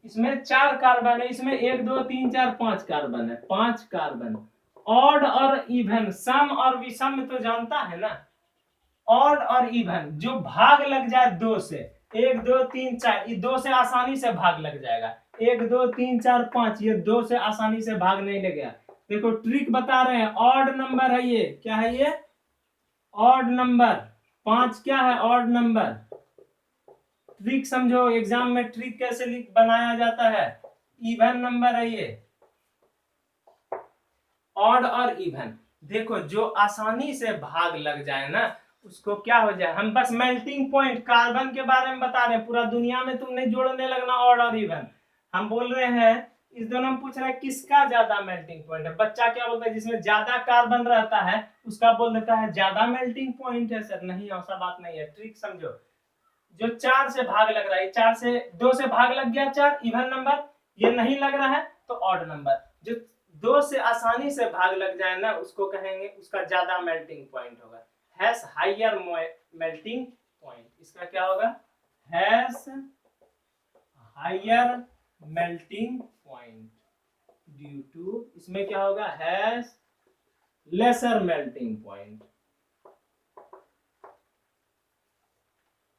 इसमें 4 कार्बन है, इसमें 1 2 3 4 5 कार्बन है, 5 कार्बन। ऑड और इवन, सम और विषम तो जानता है ना। ऑड और इवन जो भाग लग जाए 2 से, 1 2 3 4, ये 2 से आसानी से भाग लग जाएगा। 1 2 3 4 5, ये 2 से आसानी से भाग नहीं लगेगा। देखो ट्रिक बता रहे हैं, ऑड नंबर है ये। क्या है ये? Odd number. 5 क्या है? Odd number. ट्रिक समझो, एग्जाम में ट्रिक कैसे बनाया जाता है। इवन नंबर है ये, ऑड और इवन। देखो जो आसानी से भाग लग जाए ना उसको क्या हो जाए, हम बस मेल्टिंग पॉइंट कार्बन के बारे में बता रहे हैं, पूरा दुनिया में तुमने जोड़ने लगना ऑड और इवन। हम बोल रहे हैं इस दोनों में पूछ रहे हैं किसका ज्यादा मेल्टिंग पॉइंट है। बच्चा क्या बोलता है? जिसमें ज्यादा कार्बन रहता है उसका बोल देता है ज्यादा मेल्टिंग पॉइंट है। सर नहीं, ऐसा बात नहीं है। ट्रिक समझो, जो 4 से भाग लग रहा है, 4 से 2 से भाग लग गया 4, इवन नंबर। ये नहीं लग रहा है तो ऑड नंबर। जो 2 से आसानी से भाग लग जाए ना उसको कहेंगे उसका ज्यादा मेल्टिंग पॉइंट होगा, हैज हायर मेल्टिंग पॉइंट। इसका क्या होगा? Has higher melting point due to, इसमें क्या होगा? Has lesser melting point.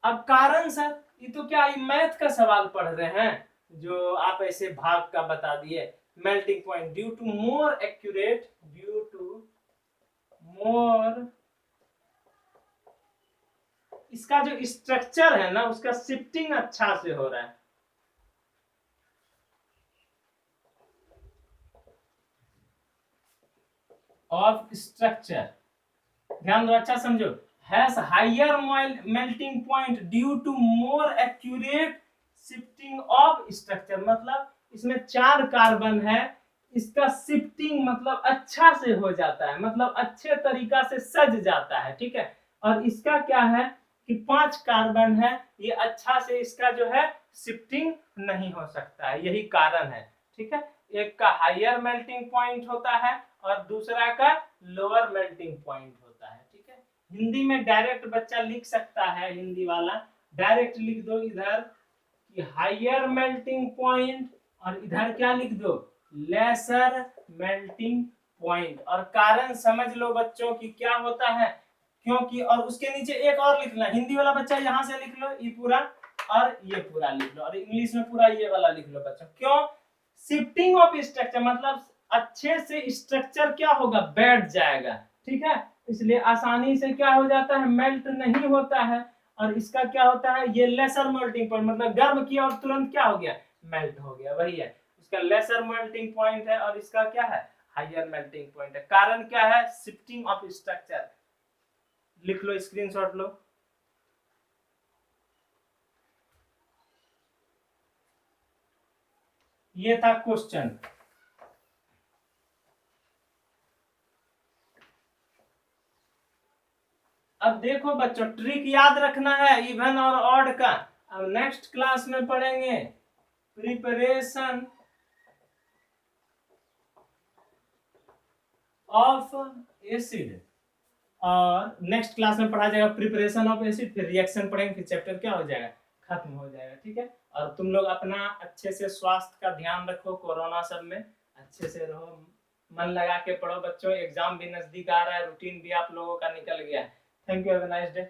अब कारण सर, ये तो क्या मैथ का सवाल पढ़ रहे हैं जो आप ऐसे भाग का बता दिए। Melting point due to more accurate, due to more, इसका जो स्ट्रक्चर है ना उसका शिफ्टिंग अच्छा से हो रहा है। ऑफ स्ट्रक्चर, ध्यान दो, अच्छा समझो। Has higher melting point due to more accurate shifting of structure, मतलब इसमें 4 कार्बन है, इसका शिफ्टिंग मतलब अच्छा से हो जाता है, मतलब अच्छे तरीका से सज जाता है। ठीक है। और इसका क्या है कि 5 कार्बन है, ये अच्छा से इसका जो है शिफ्टिंग नहीं हो सकता है, यही कारण है। ठीक है। एक का हायर मेल्टिंग पॉइंट होता है और दूसरा का लोअर मेल्टिंग पॉइंट होता है। ठीक है। हिंदी में डायरेक्ट बच्चा लिख सकता है, हिंदी वाला डायरेक्ट लिख दो इधर कि हायर मेल्टिंग पॉइंट, और इधर क्या लिख दो? Lesser melting point. और कारण समझ लो बच्चों की क्या होता है, क्योंकि, और उसके नीचे एक और लिखना, हिंदी वाला बच्चा यहां से लिख लो ये पूरा, और ये पूरा लिख लो, और इंग्लिश में पूरा ये वाला लिख लो बच्चों। क्यों? शिफ्टिंग ऑफ स्ट्रक्चर मतलब अच्छे से स्ट्रक्चर क्या होगा, बैठ जाएगा, ठीक है, इसलिए आसानी से क्या हो जाता है, मेल्ट नहीं होता है। और इसका क्या होता है, ये लेसर मेल्टिंग पॉइंट मतलब गर्म किया और तुरंत क्या हो गया, मेल्ट हो गया, वही है इसका लेसर मेल्टिंग पॉइंट है। और इसका क्या है, हायर मेल्टिंग पॉइंट है। कारण क्या है, शिफ्टिंग ऑफ स्ट्रक्चर। लिख लो, स्क्रीनशॉट लो। ये था क्वेश्चन। अब देखो बच्चों, ट्रिक याद रखना है इवन और ऑड का। अब नेक्स्ट क्लास में पढ़ेंगे प्रिपरेशन ऑफ एसिड, और नेक्स्ट क्लास में पढ़ा जाएगा प्रिपरेशन ऑफ एसिड, फिर रिएक्शन पढ़ेंगे, फिर चैप्टर क्या हो जाएगा, खत्म हो जाएगा, ठीक है। और तुम लोग अपना अच्छे से स्वास्थ्य का ध्यान रखो, कोरोना सब में अच्छे से रहो, मन लगा के पढ़ो बच्चों, एग्जाम भी नजदीक आ रहा है, रूटीन भी आप लोगों का निकल गया है। Thank you, have a nice day.